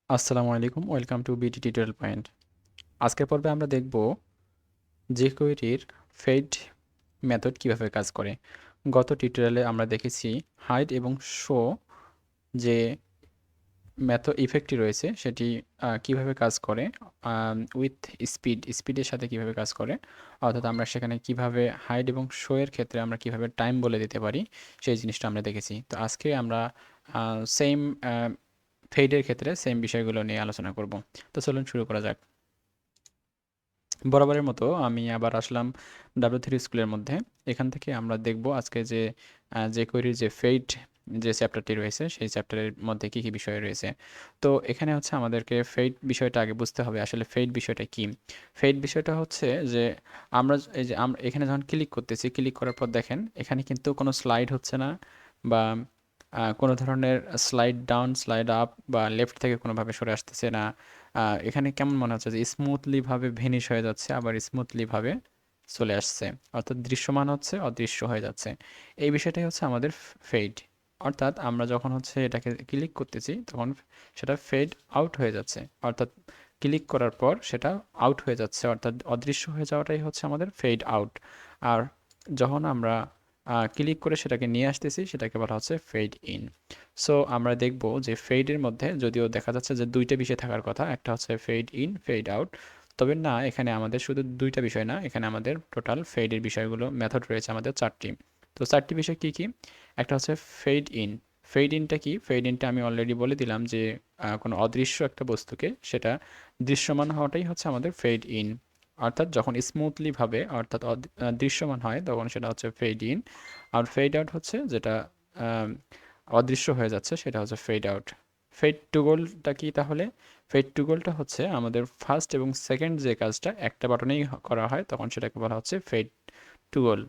আসসালামু আলাইকুম, welcome to বিটি টিউটোরিয়াল পয়েন্ট। আজকের পর্বে আমরা দেখব jQueryর ফেড মেথড কিভাবে কাজ করে। গত টিউটোরিয়ালে আমরা দেখেছি হাইড এবং শো যে মেথড ইফেক্টটি রয়েছে সেটি কিভাবে কাজ করে, উইথ স্পিডের সাথে কিভাবে কাজ করে, অর্থাৎ আমরা সেখানে কিভাবে হাইড এবং শো এর ক্ষেত্রে আমরা কিভাবে টাইম বলে দিতে পারি সেই জিনিসটা আমরা দেখেছি। তো আজকে আমরা সেম ফেডের ক্ষেত্রে সেম বিষয়গুলো নিয়ে আলোচনা করব। তো চলুন শুরু করা যাক। বরাবরের মতো আমি আবার আসলাম W3 স্কুলের মধ্যে। এখান থেকে আমরা দেখব আজকে যে কোয়েরির যে ফেড যে চ্যাপ্টারটি রয়েছে সেই চ্যাপ্টারের মধ্যে কি কি বিষয় রয়েছে। তো এখানে হচ্ছে আমাদেরকে ফেড বিষয়টা আগে বুঝতে হবে, আসলে ফেড বিষয়টা কি। ফেড বিষয়টা হচ্ছে যে এই যে আমরা এখানে যখন ক্লিক করতেছি, ক্লিক করার পর দেখেন এখানে কিন্তু কোনো স্লাইড হচ্ছে না, বা কোনো ধরনের স্লাইড ডাউন স্লাইড আপ বা লেফট থেকে কোনোভাবে সরে আসতেছে না। এখানে কেমন মনে হচ্ছে যে স্মুথলি ভাবে ভেনিশ হয়ে যাচ্ছে, আবার স্মুথলি ভাবে চলে আসছে, অর্থাৎ দৃশ্যমান হচ্ছে অদৃশ্য হয়ে যাচ্ছে। এই বিষয়টাই হচ্ছে আমাদের ফেড। অর্থাৎ আমরা যখন হচ্ছে এটাকে ক্লিক করতেছি তখন সেটা ফেড আউট হয়ে যাচ্ছে, অর্থাৎ ক্লিক করার পর সেটা আউট হয়ে যাচ্ছে, অর্থাৎ অদৃশ্য হয়ে যাওয়াটাই হচ্ছে আমাদের ফেড আউট। আর যখন আমরা ক্লিক করে সেটাকে নিয়ে আসতেছি সেটাকে বলা হচ্ছে ফেড ইন। সো আমরা দেখব যে ফেডের মধ্যে যদিও দেখা যাচ্ছে যে দুইটা বিষয় থাকার কথা, একটা হচ্ছে ফেড ইন ফেড আউট, তবে না, এখানে আমাদের শুধু দুইটা বিষয় না, এখানে আমাদের টোটাল ফেডের বিষয়গুলো মেথড রয়েছে আমাদের চারটি। তো চারটি বিষয় কি কি? একটা হচ্ছে ফেড ইন। ফেড ইনটা কি? ফেড ইনটা আমি অলরেডি বলে দিলাম যে কোনো অদৃশ্য একটা বস্তুকে সেটা দৃশ্যমান হওয়াটাই হচ্ছে আমাদের ফেড ইন। অর্থাৎ যখন স্মুথলি ভাবে অর্থাৎ দৃশ্যমান হয় তখন সেটা হচ্ছে ফেড ইন। আর ফেড আউট হচ্ছে যেটা আম, অদৃশ্য হয়ে যাচ্ছে সেটা হচ্ছে ফেড আউট। ফেড টু গোলটা কি তাহলে? ফেড টু গোলটা হচ্ছে আমাদের ফার্স্ট এবং সেকেন্ড যে কাজটা একটা বাটনেই করা হয় তখন সেটাকে বলা হচ্ছে ফেড টু গোল।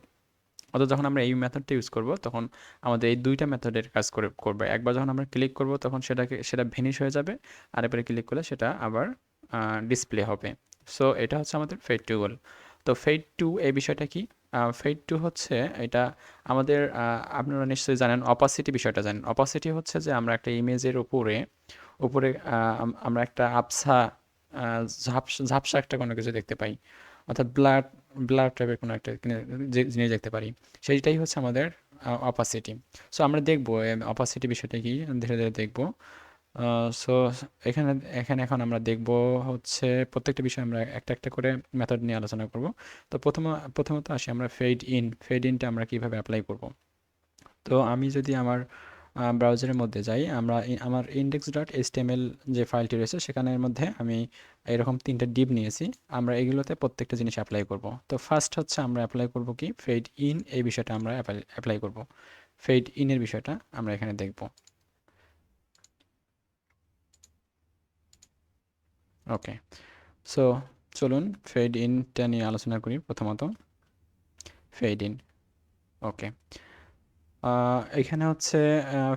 অর্থাৎ যখন আমরা এই মেথডটা ইউজ করব তখন আমাদের এই দুইটা মেথডের কাজ করবে। একবার যখন আমরা ক্লিক করব তখন সেটা ভেনিশ হয়ে যাবে, আর এরপরে ক্লিক করলে সেটা আবার ডিসপ্লে হবে। সো এটা হচ্ছে আমাদের ফেড টু গোল। তো ফেড টু এই বিষয়টা কি? ফেড টু হচ্ছে এটা আমাদের আপনারা নিশ্চয়ই জানেন, অপাসিটি বিষয়টা জানেন। অপাসিটি হচ্ছে যে আমরা একটা ইমেজের উপরে উপরে আমরা একটা আবছা ঝাপসা একটা কোনো কিছু দেখতে পাই, অর্থাৎ ব্লাড ব্লাড টাইপের কোনো একটা যে জিনিস দেখতে পারি, সেইটাই হচ্ছে আমাদের অপাসিটি। সো আমরা দেখবো অপাসিটি বিষয়টা কি, ধীরে ধীরে দেখবো। সো এখানে এখানে এখন আমরা দেখব হচ্ছে প্রত্যেকটা বিষয় আমরা একটা একটা করে মেথড নিয়ে আলোচনা করব। তো প্রথমত আসি আমরা ফেড ইনটা আমরা কিভাবে অ্যাপ্লাই করব। তো আমি যদি আমার ব্রাউজারের মধ্যে যাই, আমার index.html যে ফাইলটি রয়েছে সেখানের মধ্যে আমি এরকম তিনটা ডিভ নিয়েছি। আমরা এগুলোতে প্রত্যেকটা জিনিস অ্যাপ্লাই করব। তো ফার্স্ট হচ্ছে আমরা অ্যাপ্লাই করব কি, ফেড ইন এই বিষয়টা আমরা অ্যাপ্লাই করব। ফেড ইনের বিষয়টা আমরা এখানে দেখব। ওকে, সো চলুন ফেড ইনটা নিয়ে আলোচনা করি প্রথমত। ফেড ইন, ওকে। এখানে হচ্ছে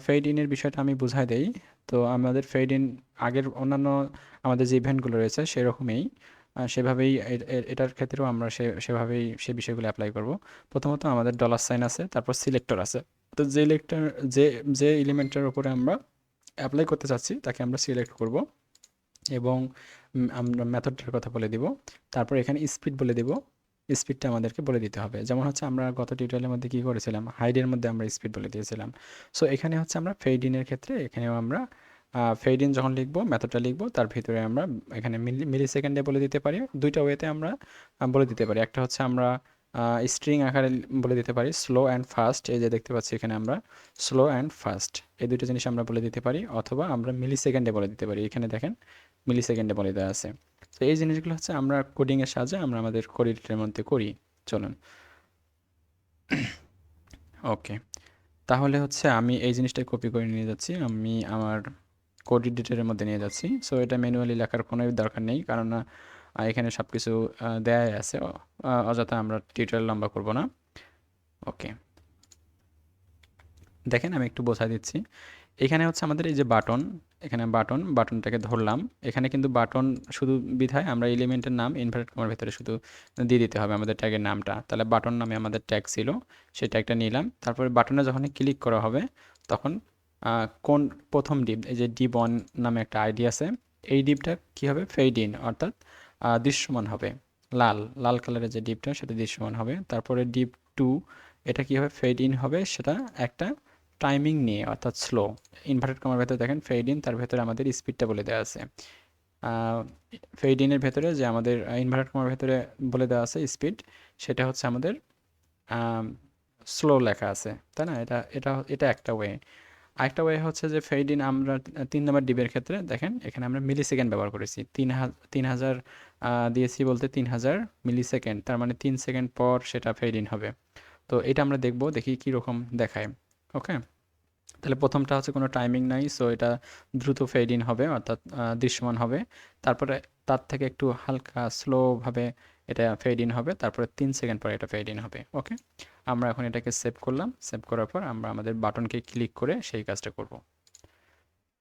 ফেড ইনের বিষয়টা আমি বুঝাই দেই। তো আমাদের ফেড ইন আগের অন্যান্য আমাদের যে ইভেন্টগুলো রয়েছে সেরকমই, সেভাবেই এটার ক্ষেত্রেও আমরা সেভাবেই সে বিষয়গুলো অ্যাপ্লাই করব। প্রথমত আমাদের ডলার সাইন আছে, তারপর সিলেক্টর আছে। তো যে ইলেক্টর যে যে এলিমেন্টের উপরে আমরা অ্যাপ্লাই করতে চাচ্ছি তাকে আমরা সিলেক্ট করব, এবং আমরা মেথডটার কথা বলে দিব। তারপর এখানে স্পিড বলে দিব। স্পিডটা আমাদেরকে বলে দিতে হবে, যেমন হচ্ছে আমরা গত টিউটোরিয়ালের মধ্যে কি করেছিলাম, হাইডের মধ্যে আমরা স্পিড বলে দিয়েছিলাম। সো এখানে হচ্ছে আমরা ফেড ইনের ক্ষেত্রে এখানেও আমরা ফেড ইন যখন লিখবো মেথডটা লিখবো তার ভিতরে আমরা এখানে মিলি সেকেন্ডে বলে দিতে পারি। দুইটা ওয়েতে আমরা বলে দিতে পারি। একটা হচ্ছে আমরা স্ট্রিং আকারে বলে দিতে পারি, স্লো অ্যান্ড ফাস্ট। এই যে দেখতে পাচ্ছি এখানে আমরা স্লো অ্যান্ড ফাস্ট এই দুটো জিনিস আমরা বলে দিতে পারি, অথবা আমরা মিলি সেকেন্ডে বলে দিতে পারি। এখানে দেখেন মিলি সেকেন্ডে বলে দেওয়া আছে। তো এই জিনিসগুলো হচ্ছে আমরা কোডিংয়ের সাহায্যে আমরা আমাদের কোড এডিটরের মধ্যে করি। চলুন, ওকে। তাহলে হচ্ছে আমি এই জিনিসটা কপি করে নিয়ে যাচ্ছি, আমি আমার কোড এডিটরের মধ্যে নিয়ে যাচ্ছি। সো এটা ম্যানুয়ালি লেখার কোনো দরকার নেই, কারণ এখানে সব কিছু দেয়াই আছে। অযথা আমরা টিউটোরিয়াল লম্বা করব না। ওকে, দেখেন আমি একটু বোঝাই দিচ্ছি। এখানে হচ্ছে আমাদের এই যে বাটন, এখানে বাটনটাকে ধরলাম। এখানে কিন্তু বাটন শুধু বিধায় আমরা এলিমেন্টের নাম ইনভার্টেড কমার ভেতরে শুধু দিয়ে দিতে হবে আমাদের ট্যাগের নামটা। তাহলে বাটন নামে আমাদের ট্যাগ ছিল, সেই ট্যাগটা নিলাম। তারপরে বাটনে যখন ক্লিক করা হবে তখন কোন প্রথম ডিপ, এই যে ডিপ ওয়ান নামে একটা আইডি আছে, এই ডিপটা কি হবে, ফেড ইন অর্থাৎ দৃশ্যমান হবে, লাল লাল কালারের যে ডিপটা সেটা দৃশ্যমান হবে। তারপরে ডিপ টু, এটা কি হবে, ফেড ইন হবে, সেটা একটা টাইমিং নিয়ে অর্থাৎ স্লো। ইনভার্টেড কমার ভেতরে দেখেন ফেড ইন, তার ভেতরে আমাদের স্পিডটা বলে দেওয়া আছে। ফেড ইনের ভেতরে যে আমাদের ইনভার্টেড কমার ভেতরে বলে দেওয়া আছে স্পিড, সেটা হচ্ছে আমাদের স্লো লেখা আছে, তাই না? এটা এটা এটা একটা ওয়ে। আরেকটা ওয়ে হচ্ছে যে ফেড ইন আমরা 3 নম্বর ডিবের ক্ষেত্রে দেখেন এখানে আমরা মিলি সেকেন্ড ব্যবহার করেছি, 3000 দিয়েছি বলতে 3000 মিলি সেকেন্ড, তার মানে 3 সেকেন্ড পর সেটা ফেড ইন হবে। তো এটা আমরা দেখব, দেখি কীরকম দেখায়। ওকে, তাহলে প্রথমটা হচ্ছে কোনো টাইমিং নাই, সো এটা দ্রুত ফেড ইন হবে অর্থাৎ দৃশ্যমান হবে। তারপরে তার থেকে একটু হালকা স্লোভাবে এটা ফেড ইন হবে, তারপরে 3 সেকেন্ড পরে এটা ফেড ইন হবে। ওকে, আমরা এখন এটাকে সেভ করলাম, সেভ করার পর আমরা আমাদের বাটনকে ক্লিক করে সেই কাজটা করব।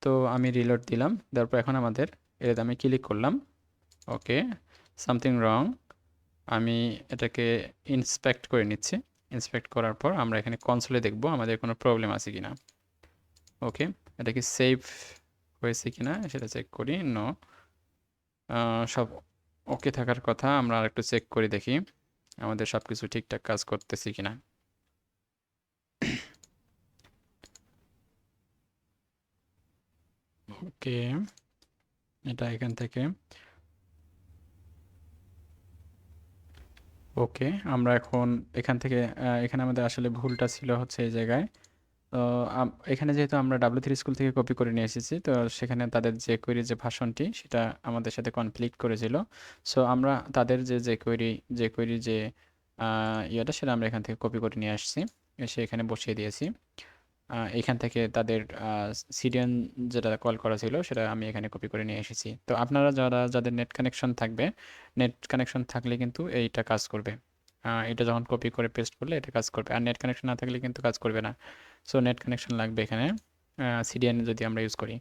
তো আমি রিলোড দিলাম, তারপর এখন আমাদের এটাতে আমি ক্লিক করলাম। ওকে, সামথিং রং, আমি এটাকে ইন্সপেক্ট করে নিচ্ছি। ইন্সপেক্ট করার পর আমরা এখানে কনসোলে দেখব আমাদের কোনো প্রবলেম আছে কিনা। ওকে, এটা কি সেভ হয়েছে কিনা সেটা চেক করি। নো, সব ওকে থাকার কথা, আমরা আরেকটু চেক করে দেখি আমাদের সব কিছু ঠিকঠাক কাজ করতেছি কিনা। ওকে, এটা এখান থেকে ওকে, আমরা এখন এখান থেকে এখানে আমাদের আসলে ভুলটা ছিল হচ্ছে এই জায়গায়। তো এখানে যেহেতু আমরা ডাব্লিউ3 স্কুল থেকে কপি করে নিয়ে এসেছি, তো সেখানে তাদের যে কোয়েরি যে ভাষণটি সেটা আমাদের সাথে কনফ্লিক্ট করেছিল। সো আমরা তাদের যে কোয়েরি যে ইয়েটা সেটা আমরা এখান থেকে কপি করে নিয়ে আসছি, এসে এখানে বসিয়ে দিয়েছি। এখান থেকে তাদের সিরিয়ান যেটা কল করা ছিল সেটা আমি এখানে কপি করে নিয়ে এসেছি। তো আপনারা যাদের নেট কানেকশন থাকবে, নেট কানেকশন থাকলে কিন্তু এইটা কাজ করবে। এটা যখন কপি করে পেস্ট করলে এটা কাজ করবে, আর নেট কানেকশন না থাকলে কিন্তু কাজ করবে না। সো নেট কানেকশন লাগবে এখানে, সিডিএন যদি আমরা ইউজ করি।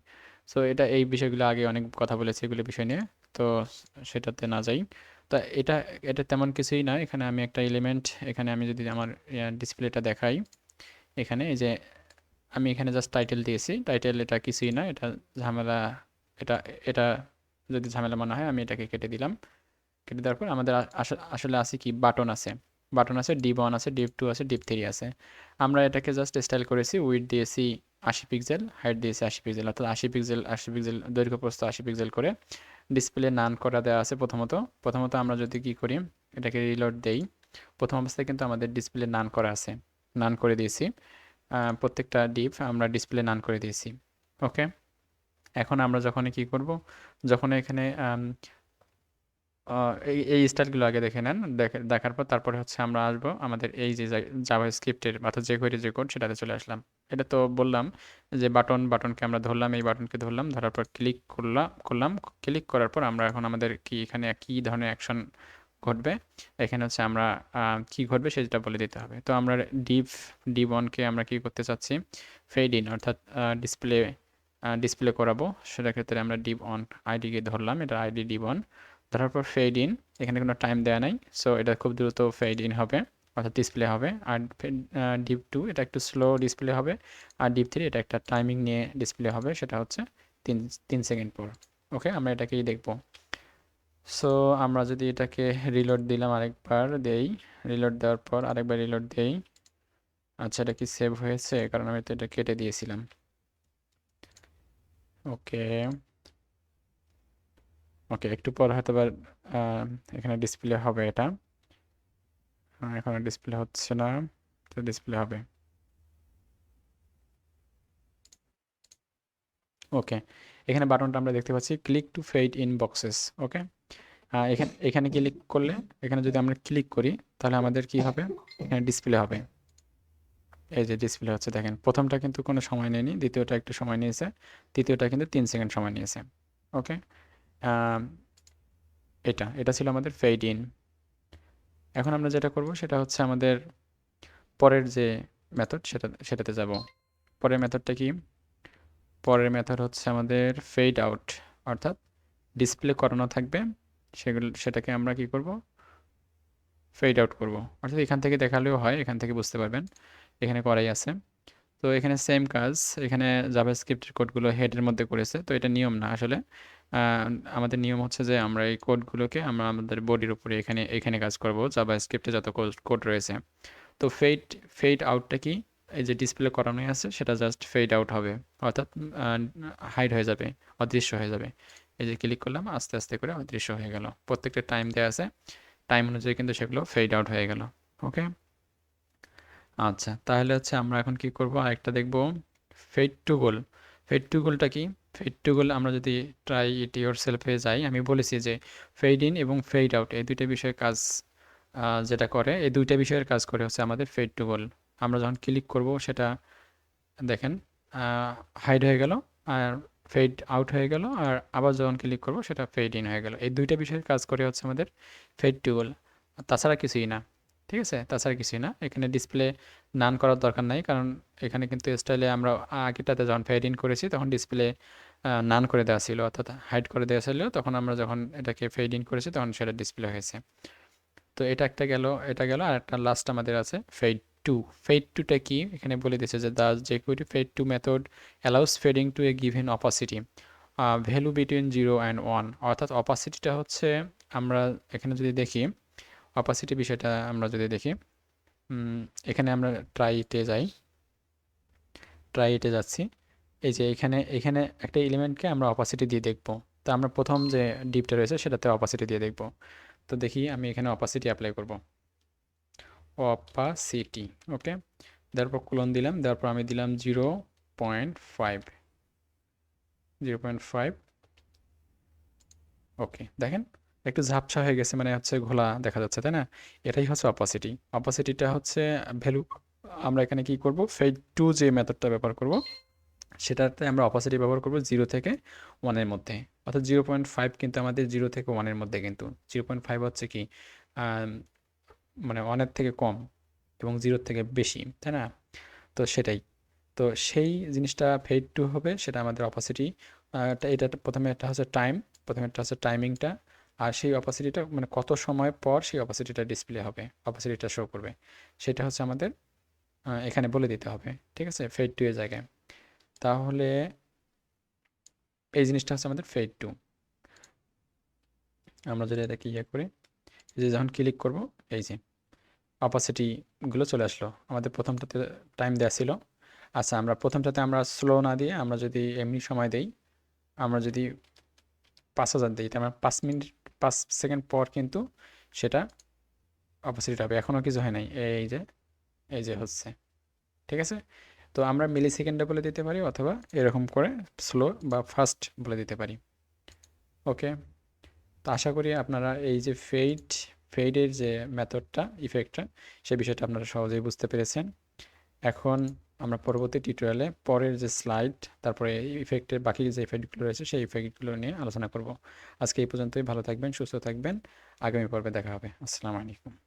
সো এটা এই বিষয়গুলো আগে অনেক কথা বলেছি এগুলো বিষয় নিয়ে, তো সেটাতে না যাই। তো এটা এটা তেমন কিছুই না। এখানে আমি একটা এলিমেন্ট, এখানে আমি যদি আমার ডিসপ্লেটা দেখাই, এখানে এই যে আমি এখানে জাস্ট টাইটেল দিয়েছি, টাইটেল এটা কিছুই না, এটা ঝামেলা। এটা এটা যদি ঝামেলা মনে হয় আমি এটাকে কেটে দিলাম। কেটে দেওয়ার পর আমাদের আসলে আছে কি, বাটন আছে, বাটন আছে, ডিপ 1 আছে, ডিপ 2 আছে, ডিপ 3 আছে। আমরা এটাকে জাস্ট স্টাইল করেছি, উইডথ দিয়েছি 80 পিক্সেল, হাইট দিয়েছি 80 পিক্সেল, অর্থাৎ 80 পিক্সেল 80 পিক্সেল দৈর্ঘ্য প্রস্থ 80 পিক্সেল করে ডিসপ্লে নান করা দেওয়া আছে। প্রথমত আমরা যদি কি করি, এটাকে রিলোড দেই, প্রথম অবস্থায় কিন্তু আমাদের ডিসপ্লে নান করা আছে, নান করে দিয়েছি। প্রত্যেকটা ডিপ আমরা ডিসপ্লে নান করে দিয়েছি। ওকে, এখন আমরা যখন কি করব, যখন এখানে এই এই স্টাইলগুলো আগে দেখে নেন, দেখার পর তারপরে হচ্ছে আমরা আসবো আমাদের এই যে জাভা স্ক্রিপ্টের অর্থাৎ যে কোয়েরি যে কোড সেটাতে চলে আসলাম। এটা তো বললাম যে বাটনকে আমরা ধরলাম, এই বাটনকে ধরলাম, ধরার পর ক্লিক করলাম, ক্লিক করার পর আমরা এখন আমাদের কি এখানে কি ধরনের অ্যাকশন ঘটবে, এখানে হচ্ছে আমরা কি ঘটবে সেটা বলে দিতে হবে। তো আমরা ডি1কে আমরা কি করতে চাচ্ছি, ফেড ইন অর্থাৎ ডিসপ্লে করাবো, সেটার ক্ষেত্রে আমরা ডিপ1 আইডিকে ধরলাম, এটা আইডি ডি1, ধরার পর ফেড ইন, এখানে কোনো টাইম দেওয়া নাই, সো এটা খুব দ্রুত ফেড ইন হবে অর্থাৎ ডিসপ্লে হবে। আর ডিপ 2 এটা একটু স্লো ডিসপ্লে হবে, আর ডিপ 3 এটা একটা টাইমিং নিয়ে ডিসপ্লে হবে, সেটা হচ্ছে তিন 3 সেকেন্ড পর। ওকে, আমরা এটাকেই দেখব। সো আমরা যদি এটাকে রিলোড দিলাম, আরেকবার দেই, রিলোড দেওয়ার পর আরেকবার রিলোড দেই। আচ্ছা, এটা কি সেভ হয়েছে? কারণ আমি তো এটা কেটে দিয়েছিলাম। ওকে, ওকে, একটু পর হয়তো বা এখানে ডিসপ্লে হবে এটা। এখন ডিসপ্লে হচ্ছে না, তো ডিসপ্লে হবে। ওকে, এখানে বাটনটা আমরা দেখতে পাচ্ছি click to fade in boxes. Okay, এখানে এখানে ক্লিক করলে, এখানে যদি আমরা ক্লিক করি তাহলে আমাদের কি হবে, এখানে ডিসপ্লে হবে। এই যে ডিসপ্লে হচ্ছে দেখেন, প্রথমটা কিন্তু কোনো সময় নেয়নি, দ্বিতীয়টা একটু সময় নিয়েছে, তৃতীয়টা কিন্তু 3 সেকেন্ড সময় নিয়েছে। ওকে, এটা ছিল আমাদের ফেড ইন। এখন আমরা যেটা করব সেটা হচ্ছে আমাদের পরের যে মেথড সেটাতে যাব। পরের মেথডটা কি, পরের মেথড হচ্ছে আমাদের ফেড আউট, অর্থাৎ ডিসপ্লে করানো থাকবে, সেটাকে আমরা কি করব, ফেড আউট করব। অর্থাৎ এখান থেকে দেখালেও হয়, এখান থেকে বুঝতে পারবেন, এখানে করাই আছে। তো এখানে সেম কাজ, এখানে জাভাস্ক্রিপ্টের কোডগুলো হেডের মধ্যে করেছে, তো এটা নিয়ম না আসলে। আমাদের নিয়ম হচ্ছে যে আমরা এই কোডগুলোকে আমরা আমাদের বডির উপরে এখানে এখানে কাজ করব জাভাস্ক্রিপ্টে যত কোড রয়েছে। তো ফেড আউটটা কি? এই যে ডিসপ্লে করানোই আছে সেটা জাস্ট ফেড আউট হবে, অর্থাৎ হাইড হয়ে যাবে, অদৃশ্য হয়ে যাবে। এই যে ক্লিক করলাম আস্তে আস্তে করে অদৃশ্য হয়ে গেল। প্রত্যেকটা টাইম দেওয়া আছে, টাইম অনুযায়ী কিন্তু সেগুলো ফেড আউট হয়ে গেল। ওকে, আচ্ছা তাহলে হচ্ছে আমরা এখন কি করব, আরেকটা দেখব, ফেড টু গোল। ফেড টু গোলটা কি? ফেড টু গোল আমরা যদি ট্রাই ইট ইয়োর সেলফে যাই, আমি বলেছি যে ফেড ইন এবং ফেড আউট এই দুইটা বিষয়ের কাজ যেটা করে, এই দুইটা বিষয়ের কাজ করে হচ্ছে আমাদের ফেড টু গোল। আমরা যখন ক্লিক করব সেটা দেখেন হাইড হয়ে গেল, আর ফেড আউট হয়ে গেল, আর আবার যখন ক্লিক করব সেটা ফেড ইন হয়ে গেল। এই দুইটা বিষয়ের কাজ করে হচ্ছে আমাদের ফেড টু গোল, তাছাড়া কিছুই না। ঠিক আছে, তাছাড়া কিছুই না। এখানে ডিসপ্লে নান করার দরকার নাই, কারণ এখানে কিন্তু স্টাইলে আমরা আগেটাতে যখন ফেড ইন করেছি তখন ডিসপ্লে নান করে দেওয়া ছিল, অর্থাৎ হাইড করে দেওয়া ছিল। তখন আমরা যখন এটাকে ফেড ইন করেছি তখন সেটা ডিসপ্লে হয়েছে। তো এটা একটা গেল, এটা গেল, আর একটা লাস্ট আমাদের আছে ফেড টু। ফেড টুটা কি? এখানে বলে দিয়েছে যে the jQuery fade to method allows fading to a given opacity value between 0 and 1। অর্থাৎ অপাসিটিটা হচ্ছে, আমরা এখানে যদি দেখি অপাসিটি বিষয়টা, আমরা যদি দেখি এখানে আমরা ট্রাইতে যাই, ট্রাইতে যাচ্ছি। এই যে এখানে এখানে একটা এলিমেন্টকে আমরা অপাসিটি দিয়ে দেখব। তো আমরা প্রথম যে ডিপটা রয়েছে সেটাতে অপাসিটি দিয়ে দেখব। তো দেখি আমি এখানে অপাসিটি অ্যাপ্লাই করব, অপাসিটি। ওকে, তারপর কোলন দিলাম, দেওয়ার পর আমি দিলাম 0.5, 0.5। ওকে, দেখেন একটু ঝাপসা হয়ে গেছে, মানে হচ্ছে ঘোলা দেখা যাচ্ছে, তাই না? এটাই হচ্ছে অপাসিটি। অপাসিটিটা হচ্ছে ভ্যালু। আমরা এখানে কি করব, ফেড টু যে মেথডটা ব্যবহার করব সেটাতে আমরা অপাসিটি ব্যবহার করব 0 থেকে 1-এর মধ্যে। অর্থাৎ 0.5 কিন্তু আমাদের 0 থেকে 1-এর মধ্যে, কিন্তু 0.5 হচ্ছে কি মানে 1-এর থেকে কম এবং 0-এর থেকে বেশি, তাই না? তো সেটাই। তো সেই জিনিসটা ফেড টু হবে, সেটা আমাদের অপাসিটি। এটা প্রথমে একটা হচ্ছে টাইম, প্রথমে একটা হচ্ছে টাইমিংটা, আর সেই অপাসিটিটা মানে কত সময় পর সেই অপাসিটিটা ডিসপ্লে হবে, অপাসিটিটা শো করবে, সেটা হচ্ছে আমাদের এখানে বলে দিতে হবে। ঠিক আছে, ফেড টু এর জায়গায়। তাহলে এই জিনিসটা হচ্ছে আমাদের ফেড টু। আমরা যদি এটাকে ইয়ে করি, এই যে যখন ক্লিক করব, এই যে অপাসিটিগুলো চলে আসলো। আমাদের প্রথমটাতে টাইম দেওয়া ছিল। আচ্ছা, আমরা প্রথমটাতে আমরা স্লো না দিয়ে আমরা যদি এমনি সময় দেই, আমরা যদি 5,000 দিই, তার মানে 5 মিনিট 5 সেকেন্ড পর কিন্তু সেটা অপোজিট হবে। এখনও কিছু হয় নাই, এই যে হচ্ছে। ঠিক আছে, তো আমরা মিলি সেকেন্ডে বলে দিতে পারি, অথবা এরকম করে স্লো বা ফাস্ট বলে দিতে পারি। ওকে, তো আশা করি আপনারা এই যে ফেডের যে মেথডটা, ইফেক্টটা, সে বিষয়টা আপনারা সহজেই বুঝতে পেরেছেন। এখন আমরা পরবর্তী টিউটোরিয়ালে পরের যে স্লাইড, তারপরে ইফেক্টের বাকি যে ইফেক্টগুলো রয়েছে সেই ইফেক্টগুলো নিয়ে আলোচনা করব। আজকে এই পর্যন্তই। ভালো থাকবেন, সুস্থ থাকবেন। আগামী পর্বে দেখা হবে। আসসালামু আলাইকুম।